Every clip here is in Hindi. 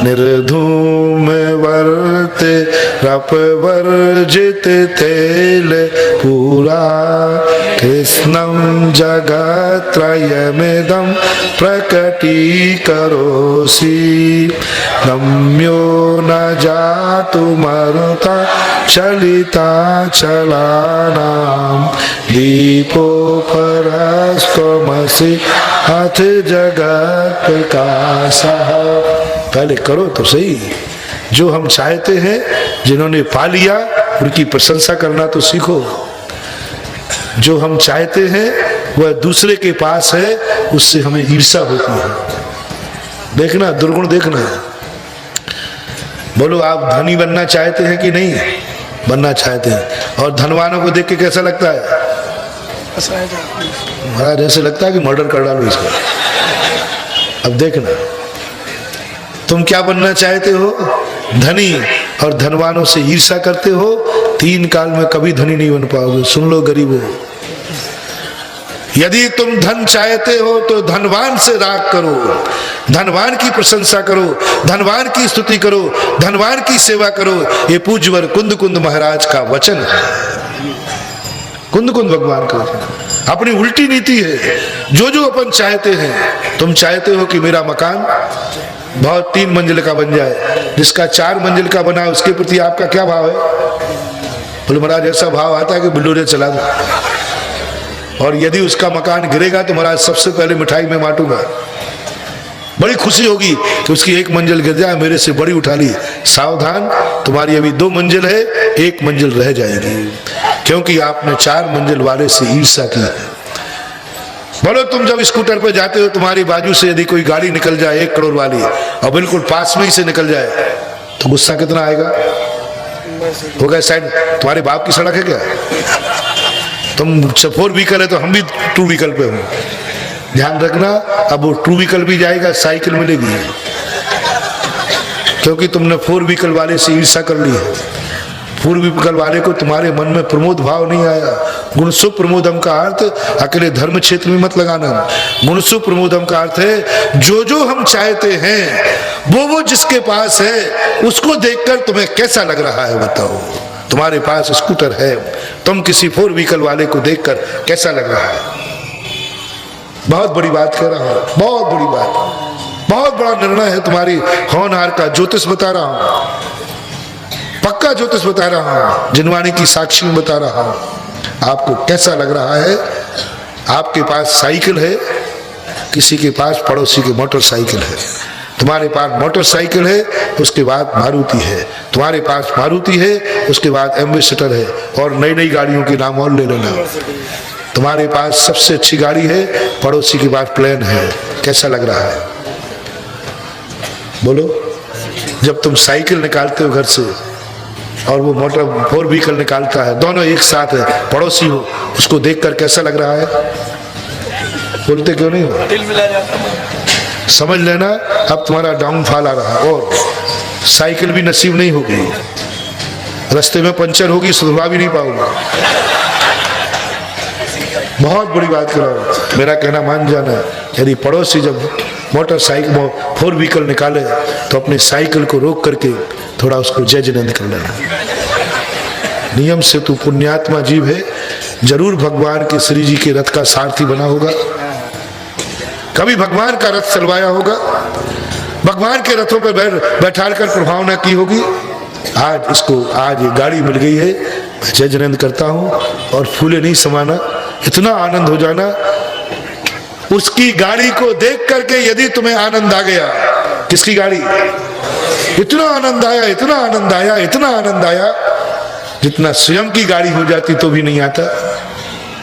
निर्धूम वर्ते रप वर्जित तेल पूरा कृष्णं जगत्रयमिदं प्रकटीकरोषि नम्यो न जातु मरुता चलिता चलानां दीपोपरस्त्वमसि अथ जगत प्रकाशः। पहले करो तो सही, जो हम चाहते हैं, जिन्होंने पा लिया उनकी प्रशंसा करना तो सीखो। जो हम चाहते हैं वह दूसरे के पास है, उससे हमें ईर्ष्या होती है। देखना, दुर्गुण देखना। बोलो, आप धनी बनना चाहते हैं कि नहीं बनना चाहते हैं? और धनवानों को देख के कैसा लगता है? महाराज ऐसे लगता है कि मर्डर कर डालो इसको। अब देखना, तुम क्या बनना चाहते हो? धनी। और धनवानों से ईर्ष्या करते हो, 3 काल में कभी धनी नहीं बन पाओगे। सुन लो गरीबों, यदि तुम धन चाहते हो तो धनवान से राग करो, धनवान की प्रशंसा करो, धनवान की स्तुति करो, धनवान की सेवा करो। ये पूज्यवर कुंद कुंद महाराज का वचन है। कुंद कुंद भगवान का वचन। अपनी उल्टी नीति है। जो जो अपन चाहते हैं, तुम चाहते हो कि मेरा मकान बहुत 3 मंजिल का बन जाए, जिसका 4 मंजिल का बना, उसके प्रति आपका क्या भाव है? बोले महाराज ऐसा भाव आता है कि बुलडोजर चला दो। और यदि उसका मकान गिरेगा तो महाराज सबसे पहले मिठाई में बांटूंगा। बड़ी खुशी होगी कि उसकी 1 मंजिल गिर जाए, मेरे से बड़ी उठा ली। सावधान, तुम्हारी अभी 2 मंजिल है, 1 मंजिल रह जाएगी, क्योंकि आपने 4 मंजिल वाले से ईर्ष्या की है। बोलो, तुम जब स्कूटर पर जाते हो, तुम्हारी बाजू से यदि कोई गाड़ी निकल जाए 1 करोड़ वाली और बिल्कुल पास में ही से निकल जाए, तो गुस्सा कितना आएगा? हो गया साइड। तुम्हारे बाप की सड़क है क्या? तुम 4 व्हीकल है तो हम भी 2 व्हीकल पे हो। ध्यान रखना, अब वो 2 व्हीकल भी जाएगा, साइकिल मिलेगी, क्योंकि तुमने 4 व्हीकल वाले से ईर्ष्या कर ली है। 4 व्हीकल वाले को तुम्हारे मन में प्रमोद भाव नहीं आया। गुणसु प्रमोदम का अर्थ अकेले धर्म क्षेत्र में मत लगाना। गुणसु प्रमोदम का अर्थ है जो जो हम चाहते हैं, वो जिसके पास है, उसको देखकर तुम्हें कैसा लग रहा है बताओ। तुम्हारे पास स्कूटर है, तुम किसी 4 व्हीकल वाले को देखकर कैसा लग रहा है? बहुत बड़ी बात कह रहा हूं, बहुत बड़ी बात, बहुत बड़ा निर्णय है तुम्हारी होनहार का। ज्योतिष बता रहा हूं, पक्का ज्योतिष बता रहा हूं, जिनवाणी की साक्षी में बता रहा हूं। आपको कैसा लग रहा है? आपके पास साइकिल है, किसी के पास पड़ोसी की मोटरसाइकिल है। तुम्हारे पास मोटरसाइकिल है, उसके बाद मारुति है। तुम्हारे पास मारुति है, उसके बाद एम्बेसडर है, और नई नई गाड़ियों के नाम और ले लेना। तुम्हारे पास सबसे अच्छी गाड़ी है, पड़ोसी के पास प्लेन है। कैसा लग रहा है? बोलो, जब तुम साइकिल निकालते हो घर से और वो मोटर 4 व्हीकल निकालता है, दोनों एक साथ है, पड़ोसी हो, उसको देखकर कैसा लग रहा है? बोलते क्यों नहीं हो? दिल मिला जाता है। समझ लेना, अब तुम्हारा डाउनफॉल आ रहा, और साइकिल भी नसीब नहीं होगी, रास्ते में पंचर होगी, सुधरवा भी नहीं पाओगे। बहुत बड़ी बात कर रहा हूं, मेरा कहना मान जाना। यदि पड़ोसी जब मोटरसाइकिल 4 व्हीकल निकाले तो अपनी साइकिल को रोक करके थोड़ा उसको जय जिनेंद्र कर लेना। नियम से तू पुण्यात्मा जीव है, जरूर भगवान के श्री जी के रथ का सारथी बना होगा, कभी भगवान का रथ चलवाया होगा, भगवान के रथों पर बैठाल कर प्रभावना की होगी। आज ये गाड़ी मिल गई है, मैं जय जिनेंद्र करता हूं, और फूले नहीं समाना, इतना आनंद हो जाना। उसकी गाड़ी को देख करके यदि तुम्हें आनंद आ गया, किसकी गाड़ी? इतना आनंद आया, इतना आनंद आया, इतना आनंद आया, जितना स्वयं की गाड़ी हो जाती तो भी नहीं आता,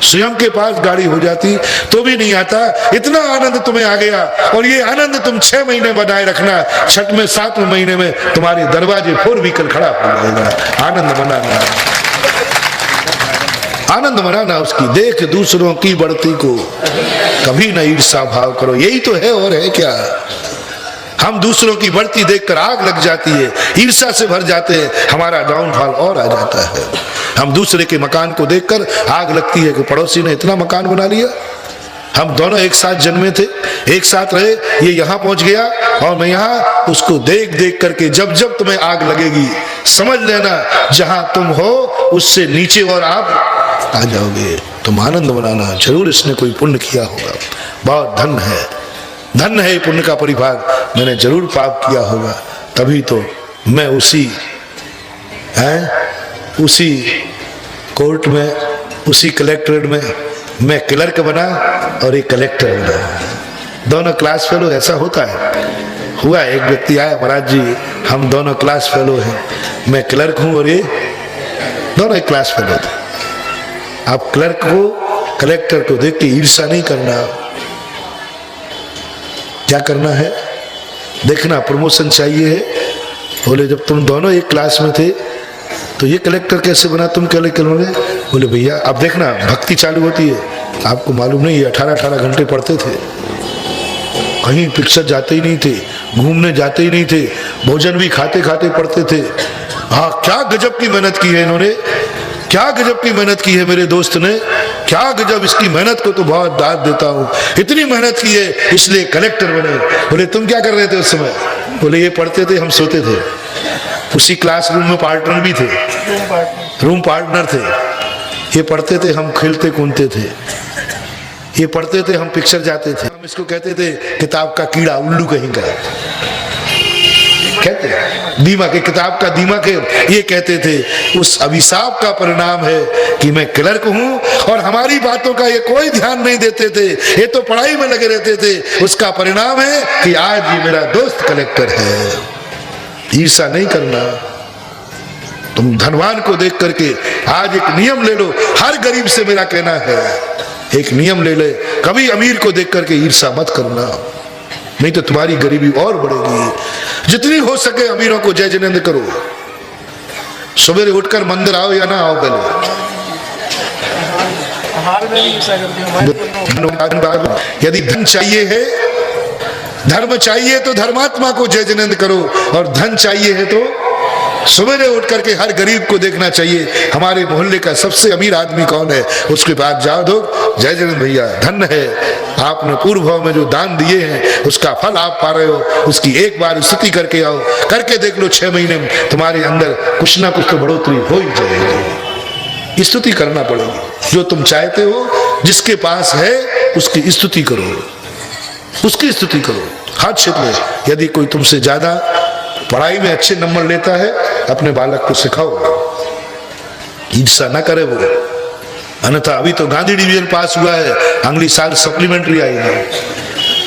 स्वयं के पास गाड़ी हो जाती तो भी नहीं आता। इतना आनंद तुम्हें आ गया, और ये आनंद तुम 6 महीने बनाए रखना। 6वें 7वें महीने में तुम्हारे दरवाजे 4 व्हीकल खड़ा हो जाएगा। आनंद मनाना, आनंद मनाना उसकी। देख दूसरों की बढ़ती को कभी न ईर्ष्या भाव करो, यही तो है, और है क्या? हम दूसरों की बढ़ती देखकर आग लग जाती है, ईर्ष्या से भर जाते हैं, हमारा डाउनफॉल और आ जाता है। हम दूसरे के मकान को देखकर आग लगती है कि पड़ोसी ने इतना मकान बना लिया, हम दोनों एक साथ जन्मे थे, एक साथ रहे, ये यहाँ पहुंच गया और मैं यहाँ। उसको देख देख करके जब जब तुम्हें आग लगेगी समझ लेना जहां तुम हो उससे नीचे और आप आ जाओगे। तुम आनंद मनाना, जरूर इसने कोई पुण्य किया होगा, बहुत धन है, धन है पुण्य का परिभाग, मैंने जरूर पाप किया होगा, तभी तो मैं उसी कोर्ट में, उसी कलेक्ट्रेट में मैं क्लर्क बना और एक कलेक्टर बना। दोनों क्लास फेलो, ऐसा होता है। हुआ एक व्यक्ति आया, महाराज जी हम दोनों क्लास फेलो हैं, मैं क्लर्क हूं और ये दोनों एक क्लास फेलो थे। आप क्लर्क को, कलेक्टर को देख के ईर्ष्या नहीं करना। क्या करना है, देखना प्रमोशन चाहिए है। बोले जब तुम दोनों एक क्लास में थे तो ये कलेक्टर कैसे बना, तुम क्या करोगे? बोले भैया अब देखना भक्ति चालू होती है, आपको मालूम नहीं, 18-18 घंटे पढ़ते थे, कहीं पिक्चर जाते ही नहीं थे, घूमने जाते ही नहीं थे, भोजन भी खाते खाते पढ़ते थे। हाँ, क्या गजब की मेहनत की है इन्होंने, क्या गजब की मेहनत की है मेरे दोस्त ने, क्या गजब, इसकी मेहनत को तो बहुत दाद देता हूँ, इतनी मेहनत की है इसलिए कलेक्टर बने। बोले तुम क्या कर रहे थे उस समय? बोले ये पढ़ते थे, हम सोते थे। उसी क्लासरूम में पार्टनर भी थे, रूम पार्टनर थे। ये पढ़ते थे, हम खेलते कूदते थे। ये पढ़ते थे, हम पिक्चर जाते थे। हम इसको कहते थे किताब का कीड़ा, उल्लू कहीं का, कहते दीमक, किताब का दीमक है, ये कहते थे। उस अभिशाप का परिणाम है कि मैं क्लर्क हूं और हमारी बातों का ये कोई ध्यान नहीं देते थे, ये तो पढ़ाई में लगे रहते थे। उसका परिणाम है कि आज ये मेरा दोस्त कलेक्टर है। ईर्ष्या नहीं करना। तुम धनवान को देख करके आज एक नियम ले लो, हर गरीब से मेरा कहना है एक नियम ले ले, कभी अमीर को देख करके ईर्ष्या मत करना, नहीं तो तुम्हारी गरीबी और बढ़ेगी। जितनी हो सके अमीरों को जय जिनेंद्र करो। सवेरे उठकर मंदिर आओ या ना आओ, पहले यदि धन चाहिए है, धर्म चाहिए तो धर्मात्मा को जय जिनेंद्र करो, और धन चाहिए है तो सवेरे उठ करके हर गरीब को देखना चाहिए हमारे मोहल्ले का सबसे अमीर आदमी कौन है, उसके बाद जाओ दो जय जिनेंद्र भैया धन्य है, आपने पूर्व भाव में जो दान दिए हैं उसका फल आप पा रहे हो, उसकी एक बार स्तुति करके आओ, करके देख लो 6 महीने में तुम्हारे अंदर कुछ ना कुछ तो बढ़ोतरी हो ही जाएगी। स्तुति करना पड़ेगी, जो तुम चाहते हो जिसके पास है उसकी स्तुति करो, उसकी स्तुति करो। हर क्षेत्र में यदि कोई तुमसे ज्यादा पढ़ाई में अच्छे नंबर लेता है, अपने बालक को सिखाओ, ईर्ष्या ना करे वो। अन्यथा अभी तो गांधी डिवीजन पास हुआ है, अगली साल सप्लीमेंट्री आई है,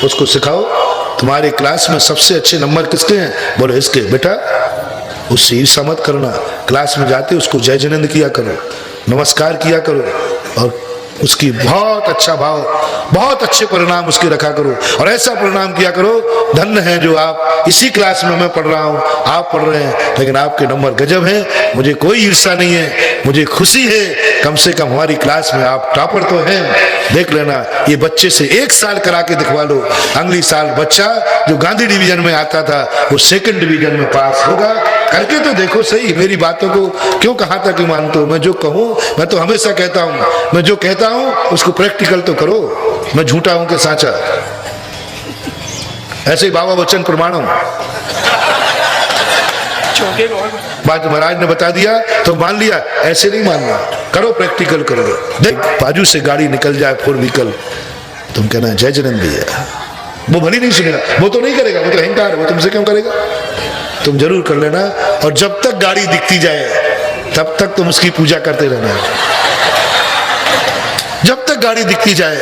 उसको सिखाओ तुम्हारे क्लास में सबसे अच्छे नंबर किसके हैं? बोले इसके। बेटा उससे ईर्ष्या मत करना, क्लास में जाते उसको जय जिनेंद्र किया करो, नमस्कार किया करो, और उसकी बहुत अच्छा भाव, बहुत अच्छे परिणाम उसके रखा करो, और ऐसा परिणाम किया करो धन्य है जो आप इसी क्लास में मैं पढ़ रहा हूँ, आप पढ़ रहे हैं, लेकिन आपके नंबर गजब है, मुझे कोई ईर्ष्या नहीं है, मुझे खुशी है, कम से कम हमारी क्लास में आप टॉपर तो हैं। देख लेना, ये बच्चे से 1 साल करा के दिखवा लो, अगली साल बच्चा जो गांधी डिवीजन में आता था वो 2nd डिवीजन में पास होगा। करके तो देखो सही, मेरी बातों को क्यों कहाँ तक मानते हो? मैं जो कहूँ, मैं तो हमेशा कहता हूँ, मैं जो कहता हूँ उसको प्रैक्टिकल तो करो, मैं झूठा हूं कि साचा? ऐसे ही बाबा बच्चन प्रमाणम, बात महाराज ने बता दिया तो मान लिया, ऐसे नहीं मानना, करो प्रैक्टिकल करो। देख बाजू से गाड़ी निकल जाए 4 व्हीकल, तुम कहना जय जिनेंद्र भैया, वो भली नहीं सुनेगा, वो तो नहीं करेगा, वो तो अहंकार है, वो तुमसे क्यों करेगा? तुम जरूर कर लेना, और जब तक गाड़ी दिखती जाए तब तक तुम उसकी पूजा करते रहना। जब तक गाड़ी दिखती जाए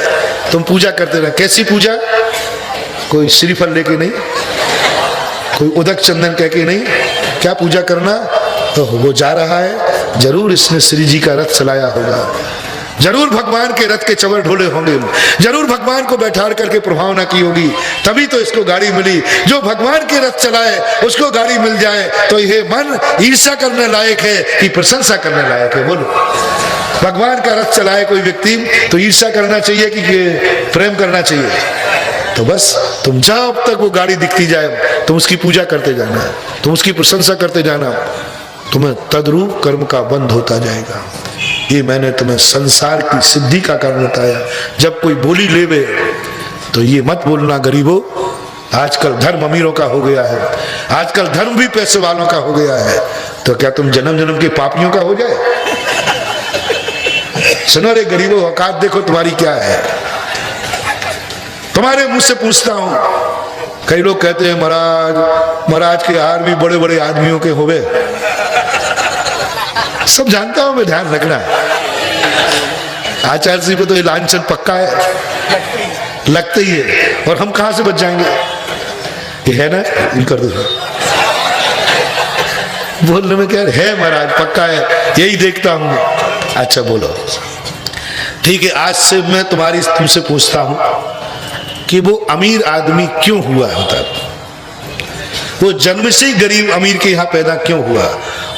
तुम पूजा करते रहना। कैसी पूजा? कोई श्रीफल लेके नहीं, कोई उदक चंदन कह के नहीं। क्या पूजा करना? तो वो जा रहा है, जरूर इसने श्री जी का रथ चलाया होगा, जरूर भगवान के रथ के चवर ढोले होंगे, जरूर भगवान को बैठा करके प्रभावना की होगी, तभी तो इसको गाड़ी मिली। जो भगवान के रथ चलाए उसको गाड़ी मिल जाए तो यह मन ईर्ष्या करने लायक है कि प्रशंसा करने लायक है? बोलो, भगवान का रथ चलाए कोई व्यक्ति तो ईर्ष्या करना चाहिए कि प्रेम करना चाहिए? तो बस तुम जब तक वो गाड़ी दिखती जाए तुम उसकी पूजा करते जाना, तुम उसकी प्रशंसा करते जाना, तुम्हें तद्रूप कर्म का बंध होता जाएगा। ये मैंने तुम्हें संसार की सिद्धि का कारण बताया। जब कोई बोली लेवे तो ये मत बोलना गरीबों, आजकल धर्म अमीरों का हो गया है, आजकल धर्म भी पैसे वालों का हो गया है, तो क्या तुम जन्म जन्म के पापियों का हो जाए? सुनो रे गरीबों, औकात देखो तुम्हारी क्या है। तुम्हारे मुंह से पूछता हूं, कई लोग कहते हैं महाराज के हार भी बड़े बड़े आदमियों के होवे। सब जानता हूं मैं, ध्यान रखना। आचार्य जी पे तो ये लांछन पक्का है, लगता ही है, और हम कहां से बच जाएंगे? ये है ना, इन कर दो बोलने में क्या है, महाराज पक्का है, यही देखता हूं। अच्छा बोलो, ठीक है, आज से मैं तुमसे पूछता हूं कि वो अमीर आदमी क्यों हुआ होता, वो जन्म से ही गरीब अमीर के यहां पैदा क्यों हुआ?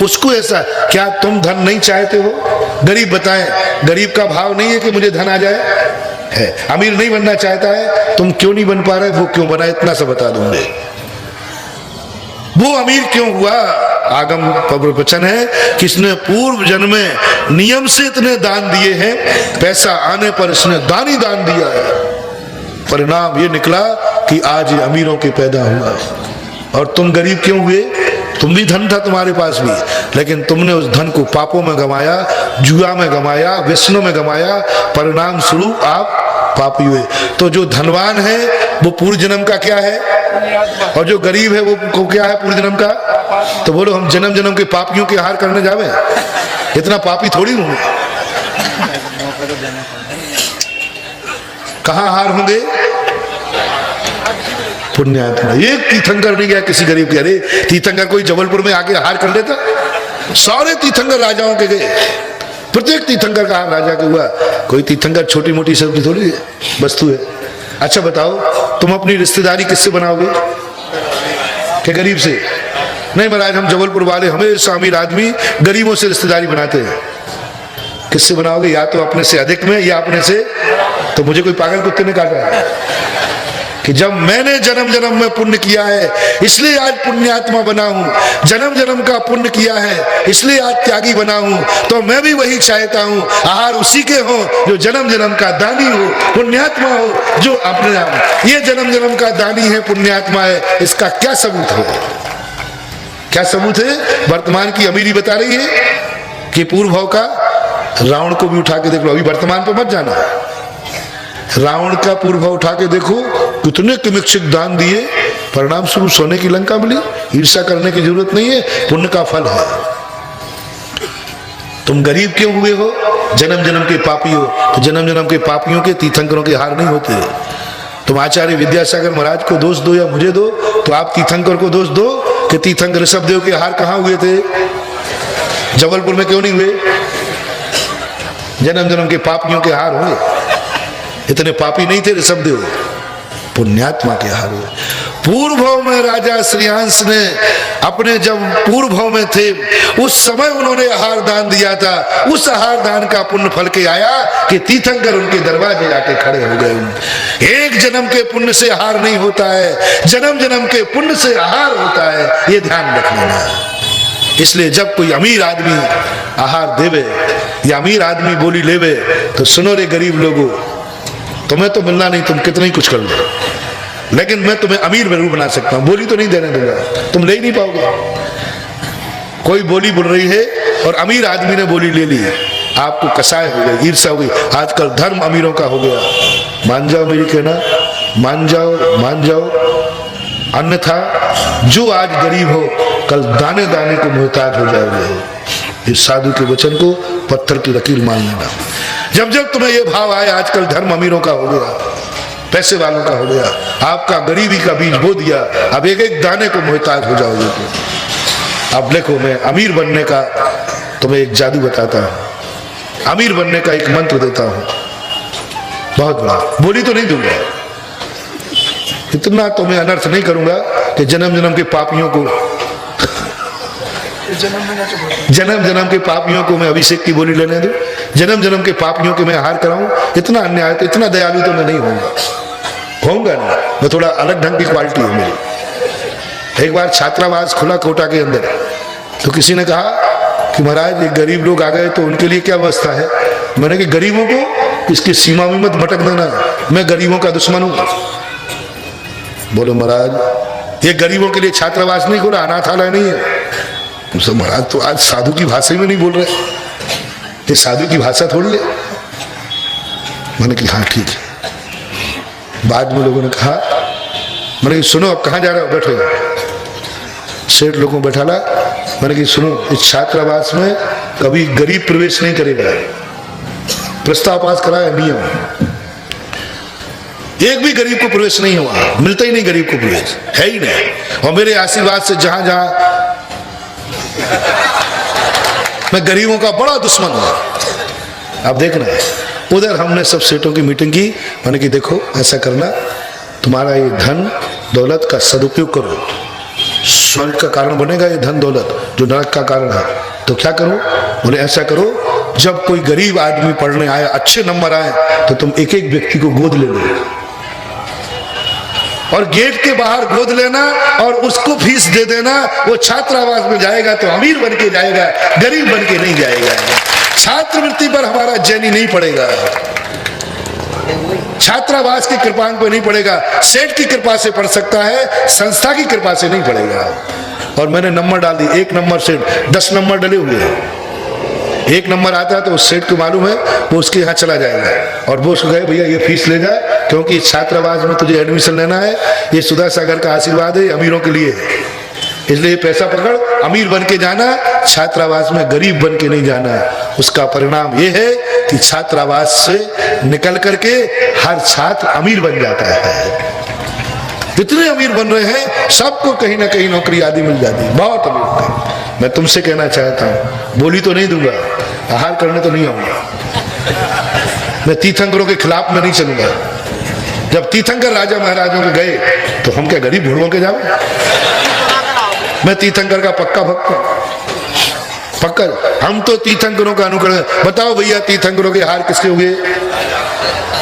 उसको ऐसा, क्या तुम धन नहीं चाहते हो? गरीब बताएं, गरीब का भाव नहीं है कि मुझे धन आ जाए, है। अमीर नहीं बनना चाहता है, तुम क्यों नहीं बन पा रहे, वो क्यों बना, इतना सा बता दूंगे। वो अमीर क्यों हुआ? आगम प्रवचन है कि इसने पूर्व जन्म में नियम से इतने दान दिए हैं, पैसा आने पर इसने दान ही दान दिया है। परिणाम ये निकला कि आज ये अमीरों के पैदा हुआ। और तुम गरीब क्यों हुए? तुम भी धन था तुम्हारे पास भी, लेकिन तुमने उस धन को पापों में गंवाया, जुआ में गंवाया, व्यसनों में गंवाया, परिणाम स्वरूप आप पापी हुए। तो जो धनवान है वो पूर्व जन्म का क्या है, और जो गरीब है वो क्या है पूर्व जन्म का? तो बोलो, हम जन्म जन्म के पापियों के हार करने जावे? इतना पापी थोड़ी होंगे, कहां हार होंगे? पुण्यात्मा। एक तीर्थंकर नहीं गया किसी गरीब के। अरे तीर्थंकर कोई जबलपुर में आके हार कर लेता? सारे तीर्थंकर राजाओं के गए, प्रत्येक तीर्थंकर का हार राजा के हुआ। कोई तीर्थंकर छोटी मोटी सब थोड़ी वस्तु है। अच्छा बताओ, तुम अपनी रिश्तेदारी किससे बनाओगे? कि गरीब से? नहीं महाराज, हम जबलपुर वाले हमेशा अमीर आदमी गरीबों से रिश्तेदारी बनाते हैं। किससे बनाओगे? या तो अपने से अधिक में, या अपने से। तो मुझे कोई पागल कुत्ते ने काटा है कि जब मैंने जन्म जन्म में पुण्य किया है इसलिए आज पुण्यात्मा बना हूं, जन्म जन्म का पुण्य किया है इसलिए आज त्यागी बना हूं, तो मैं भी वही चाहता हूं, आहार उसी के हो जो जन्म जन्म का दानी हो, पुण्यात्मा हो, जो अपने ये जन्म जन्म का दानी है, पुण्यात्मा है। इसका क्या सबूत है? क्या सबूत है? वर्तमान की अमीरी बता रही है कि पूर्व भाव का। रावण को भी उठा के देख लो, अभी वर्तमान पे मत जाना। रावण का पूर्व भाव उठा के देखो, कितने किमिक्षिक दान दिए, परिणाम स्वरूप सोने की लंका मिली। ईर्ष्या करने की जरूरत नहीं है, पुण्य का फल है। तुम गरीब क्यों हुए हो? जन्म जन्म के पापी हो। तो जन्म जन्म के पापियों के तीर्थंकरों के हार नहीं होते। तुम आचार्य विद्यासागर महाराज को दोष दो या मुझे दो, तो आप तीर्थंकर को दोष दो कि तीर्थंकर ऋषभदेव के हार कहां हुए थे? जबलपुर में क्यों नहीं हुए? जन्म जन्म के पापियों के हार हुए। इतने पापी नहीं थे ऋषभदेव, पुण्यात्मा के हार हुए। पूर्व भाव में राजा श्रेयांश ने अपने जब पूर्व भाव में थे उस समय उन्होंने आहार दान दिया था। उस आहार दान का पुण्य फल के आया कि तीर्थंकर उनके दरवाजे आके खड़े हो गए। एक जन्म के पुण्य से आहार नहीं होता है, जन्म जन्म के पुण्य से आहार होता है, ये ध्यान रख लेना। इसलिए जब कोई अमीर आदमी आहार देवे या अमीर आदमी बोली लेवे, तो सुनो रे गरीब लोगों, तुम्हें तो मिलना नहीं, तुम कितना ही कुछ कर लो, लेकिन मैं तुम्हें अमीर जरूर बना सकता हूं। बोली तो नहीं देने दूंगा, तुम ले ही नहीं पाओगे। कोई बोली बोल रही है और अमीर आदमी ने बोली ले ली, आपको कसाय हो गई, ईर्ष्या हो गई। आजकल धर्म अमीरों का हो गया। मान जाओ मेरी कहना, मान जाओ, मान जाओ, अन्यथा जो आज गरीब हो कल दाने दाने को मोहताज हो जाओगे। इस साधु के वचन को पत्थर की लकीर मान लेना। जब जब तुम्हें यह भाव आए आजकल धर्म अमीरों का हो गया, पैसे वालों का हो गया, आपका गरीबी का बीज बो दिया, अब एक एक दाने को मोहताज हो जाओगे तुम। अब देखो, मैं अमीर बनने का तुम्हें एक जादू बताता हूं, अमीर बनने का एक मंत्र देता हूं, बहुत बड़ा। बोली तो नहीं दूंगा, इतना तो मैं अनर्थ नहीं करूंगा कि जन्म जन्म के पापियों को जन्म जन्म के पापियों को मैं अभिषेक की बोली लेने दूं, जन्म जन्म के पापियों के मैं आहार कराऊं। इतना अन्याय, इतना दयालु तो मैं नहीं होऊंगा ना। मैं थोड़ा अलग ढंग की क्वालिटी हूं मेरी। एक बार छात्रावास खुला कोटा के अंदर, तो किसी ने कहा कि महाराज ये गरीब लोग आ गए तो उनके लिए क्या व्यवस्था है। मैंने कि गरीबों को इसकी सीमा में मत भटक देना, मैं गरीबों का दुश्मन हूं। बोलो महाराज ये गरीबों के लिए छात्रावास नहीं खोला, अनाथालय नहीं है। महाराज तो आज साधु की भाषा में नहीं बोल रहे, ये साधु की भाषा थोड़ी है। मैंने कि हाँ ठीक है। बाद में लोगों ने कहा, मैंने कि सुनो अब कहाँ जा रहे हो, बैठो। सेठ लोगों को बैठाला। मैंने कि सुनो इस छात्रावास में कभी गरीब प्रवेश नहीं करेगा, प्रस्ताव पास करा है नियम, एक भी गरीब को प्रवेश नहीं हुआ, मिलता ही नहीं गरीब को प्रवेश, है ही नहीं। और मेरे आशीर्वाद से जहां जहां मैं गरीबों का बड़ा दुश्मन हूं। अब देखना है, उधर हमने सब सेठों की मीटिंग की। मैंने कि देखो ऐसा करना, तुम्हारा ये धन दौलत का सदुपयोग करो, स्वर्ग का कारण बनेगा ये धन दौलत जो नरक का कारण है। तो क्या करो, बोले ऐसा करो जब कोई गरीब आदमी पढ़ने आए, अच्छे नंबर आए, तो तुम एक एक व्यक्ति को गोद ले लो और गेट के बाहर गोद लेना और उसको फीस दे देना। वो छात्रावास में जाएगा तो अमीर बन के जाएगा, गरीब बन के नहीं जाएगा। छात्रवृत्ति पर हमारा जैनी नहीं पड़ेगा, छात्रावास की कृपांक पर नहीं पड़ेगा, सेठ की कृपा से पढ़ सकता है, संस्था की कृपा से नहीं पड़ेगा। और मैंने नंबर डाल दी, 1 नंबर सेठ, 10 नंबर डले हुए हैं। 1 नंबर आता है तो उस सेठ को मालूम है वो उसके यहाँ चला जाएगा और वो उसको कहे भैया ये फीस ले जा, क्योंकि छात्रावास में तुझे एडमिशन लेना है, ये सुधा सागर का आशीर्वाद है, अमीरों के लिए है, इसलिए पैसा पकड़, अमीर बन के जाना, छात्रावास में गरीब बन के नहीं जाना। उसका परिणाम ये है कि छात्रावास से निकल करके हर छात्र अमीर बन जाता है। जितने अमीर बन रहे हैं सबको कहीं ना कहीं नौकरी आदि मिल जाती है, बहुत अमीर। मैं तुमसे कहना चाहता हूं, बोली तो नहीं दूंगा, आहार करने तो नहीं आऊंगा, मैं तीर्थंकरों के खिलाफ में नहीं चलूंगा। जब तीर्थंकर राजा महाराजों के गए तो हम क्या गरीब भूड़ों के जाओ। मैं तीर्थंकर का पक्का भक्त हूं, पक्का। हम तो तीर्थंकरों का अनुकरण। बताओ भैया तीर्थंकरों के हार किसके हुए?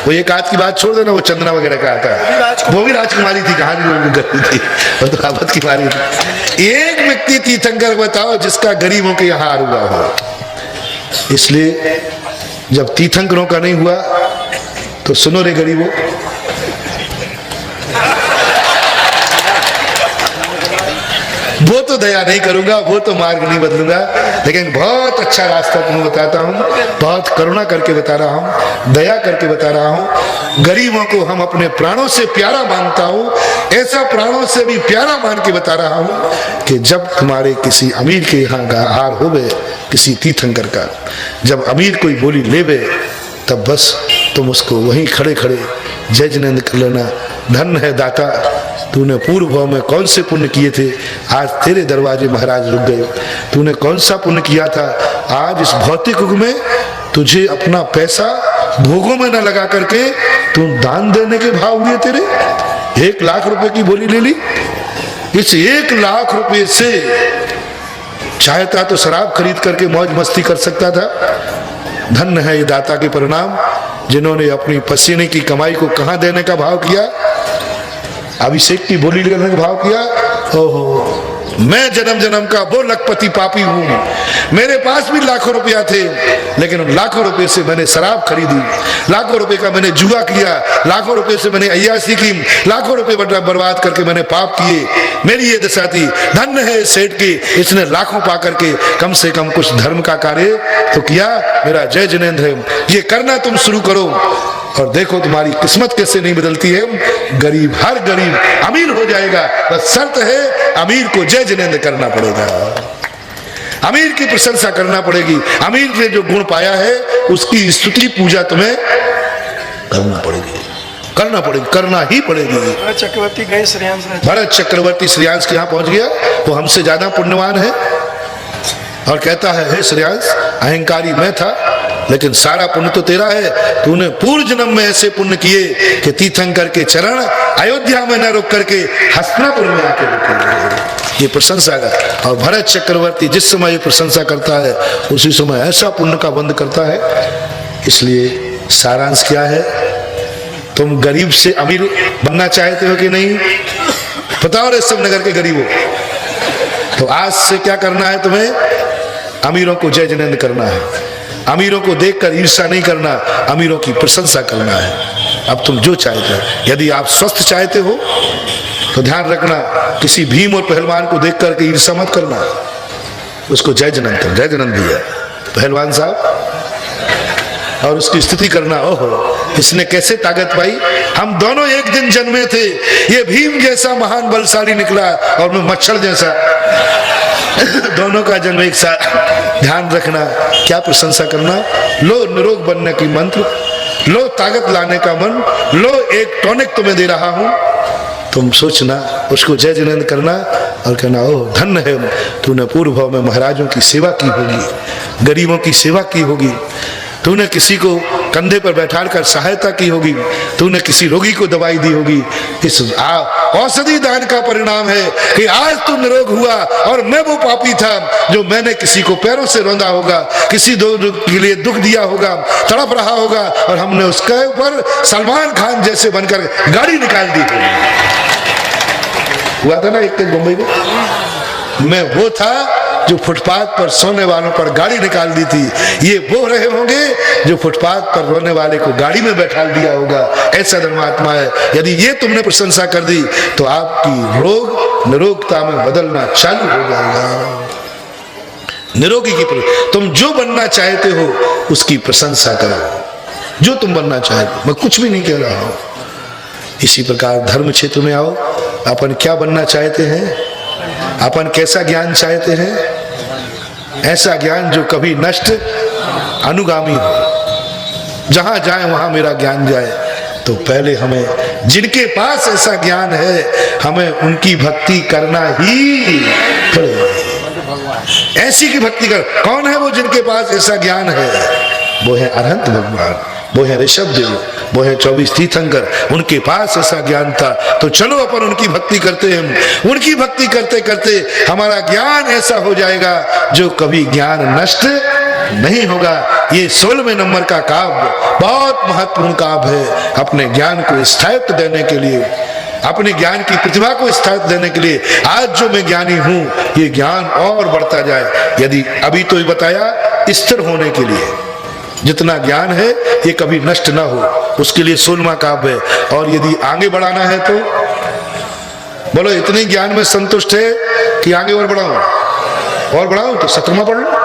वो एक आध की बात छोड़ देना, वो चंदना वगैरह का आता है, वो भी राजकुमारी थी, कहानी करती थी, वो तो आबद की मारी थी। एक व्यक्ति तीर्थंकर बताओ जिसका गरीबों के यहाँ हार हुआ हो। इसलिए जब तीर्थंकरों का नहीं हुआ तो सुनो रे गरीबों, वो तो दया नहीं करूंगा, वो तो मार्ग नहीं बदलूंगा, लेकिन बहुत अच्छा रास्ता तुम्हें बताता हूं, बहुत करुणा करके बता रहा हूं, दया करके बता रहा हूं। गरीबों को हम अपने प्राणों से प्यारा मानता हूं, ऐसा प्राणों से भी प्यारा मान के बता रहा हूं कि जब तुम्हारे किसी अमीर के यहाँ हार हो गए, किसी तीर्थंकर का, जब अमीर कोई बोली लेवे, तब बस तुम उसको वहीं खड़े खड़े जय जिनेंद्र कर लेना। धन है दाता, तूने पूर्व भाव में कौन से पुण्य किए थे, आज तेरे दरवाजे महाराज रुक गए। तूने कौन सा पुण्य किया था, आज इस भौतिक युग में तुझे अपना पैसा भोगों में न लगा करके तू दान देने के भाव हुए तेरे। 1 लाख रुपए की बोली ले ली, इस 1 लाख रुपए से चाहता तो शराब खरीद करके मौज मस्ती कर सकता था। धन्य है ये दाता के परिणाम, जिन्होंने अपनी पसीने की कमाई को कहां देने का भाव किया, अभिषेक की बोली लेने का भाव किया। ओहो, मैं जन्म जन्म का वो लखपति पापी हूं, मेरे पास भी लाखों रुपया थे, लेकिन उन लाखों रुपए से मैंने शराब खरीदी, लाखों रुपए का मैंने जुआ किया, लाखों रुपए से मैंने अय्याशी की, लाखों रुपए बर्बाद करके मैंने पाप किए, मेरी ये दशा थी। धन्य है सेठ की, इसने लाखों पा करके कम से कम कुछ धर्म का कार्य तो किया। मेरा जय जिनेंद्र है, ये करना तुम शुरू करो और देखो तुम्हारी किस्मत कैसे नहीं बदलती है। गरीब, हर गरीब अमीर हो जाएगा, बस शर्त है अमीर को जय जिनेंद्र करना पड़ेगा, अमीर की प्रशंसा करना पड़ेगी, अमीर ने जो गुण पाया है उसकी स्तुति पूजा तुम्हें करना पड़ेगी, करना पड़ेगी, करना ही पड़ेगी। भरत चक्रवर्ती गए श्रेयांश, भरत चक्रवर्ती श्रेयांश के यहाँ पहुंच गया, वो हमसे ज्यादा पुण्यवान है और कहता है हे श्रेयांश, अहंकारी मैं था लेकिन सारा पुण्य तो तेरा है, तूने पूर्व जन्म में ऐसे पुण्य किए कि तीर्थंकर के चरण अयोध्या में न रुक करके हस्तिनापुर में आके रुके। ये प्रशंसा है। और भरत चक्रवर्ती जिस समय ये प्रशंसा करता है उसी समय ऐसा पुण्य का बंद करता है। इसलिए सारांश क्या है, तुम गरीब से अमीर बनना चाहते हो कि नहीं? बताओ रे सब नगर के गरीबों, तो आज से क्या करना है तुम्हें? अमीरों को जय जिनेंद्र करना है, अमीरों को देखकर ईर्ष्या नहीं करना, अमीरों की प्रशंसा करना है। अब तुम जो चाहते हो, यदि आप स्वस्थ चाहते हो तो ध्यान रखना, किसी भीम और पहलवान को देखकर के ईर्ष्या मत करना, उसको जय जिनेंद्र, जय जिनेंद्र दिया पहलवान साहब, और उसकी स्तुति करना, ओहो इसने कैसे ताकत पाई, हम दोनों एक दिन जन्मे थे, ये भीम जैसा महान बलशाली निकला और मैं मच्छर जैसा, दोनों का जन्म एक साथ। ध्यान रखना, क्या प्रशंसा करना, लो निरोग बनने की मंत्र, लो ताकत लाने का मन, लो एक टॉनिक तुम्हें दे रहा हूं, तुम सोचना, उसको जय जिनेंद्र करना और कहना, ओह धन्य है तूने पूर्व भाव में महाराजों की सेवा की होगी, गरीबों की सेवा की होगी, तूने किसी को कंधे पर बैठाकर सहायता की होगी, तूने किसी रोगी को दवाई दी होगी। इस औषधि दान का परिणाम है कि आज तू निरोग हुआ, और मैं वो पापी था जो मैंने किसी को पैरों से रौंदा होगा, किसी के लिए दुख दिया होगा, तड़प रहा होगा, और हमने उसके ऊपर सलमान खान जैसे बनकर गाड़ी निकाल दी। हुआ था ना एक मुंबई में, मैं वो था जो फुटपाथ पर सोने वालों पर गाड़ी निकाल दी थी, ये वो रहे होंगे जो फुटपाथ पर रोने वाले को गाड़ी में बैठा दिया होगा। ऐसा धर्मात्मा है। यदि ये तुमने प्रशंसा कर दी तो आपकी रोग निरोगता में बदलना चालू हो जाएगा। निरोगी की तुम जो बनना चाहते हो उसकी प्रशंसा करो, जो तुम बनना चाहते हो, मैं कुछ भी नहीं कह रहा हूं। इसी प्रकार धर्म क्षेत्र में आओ, अपन क्या बनना चाहते हैं, अपन कैसा ज्ञान चाहते हैं, ऐसा ज्ञान जो कभी नष्ट अनुगामी हो, जहां जाए वहां मेरा ज्ञान जाए। तो पहले हमें जिनके पास ऐसा ज्ञान है, हमें उनकी भक्ति करना ही पड़ेगा। ऐसी की भक्ति कर, कौन है वो जिनके पास ऐसा ज्ञान है, वो है अरहंत भगवान, वो है ऋषभ देव, वो है 24 तीर्थंकर, उनके पास ऐसा ज्ञान था। तो चलो अपन उनकी भक्ति करते हैं, उनकी भक्ति करते करते हमारा ज्ञान ऐसा हो जाएगा जो कभी ज्ञान नष्ट नहीं होगा। ये 16वें नंबर का काव्य बहुत महत्वपूर्ण काव्य है, अपने ज्ञान को स्थायित्व देने के लिए, अपने ज्ञान की प्रतिभा को स्थायित्व देने के लिए। आज जो मैं ज्ञानी हूं, ये ज्ञान और बढ़ता जाए। यदि अभी तो बताया स्थिर होने के लिए, जितना ज्ञान है ये कभी नष्ट ना हो, उसके लिए 16वां काव्य है। और यदि आगे बढ़ाना है तो बोलो, इतने ज्ञान में संतुष्ट है कि आगे और बढ़ाऊं तो 17वां पढ़ लो।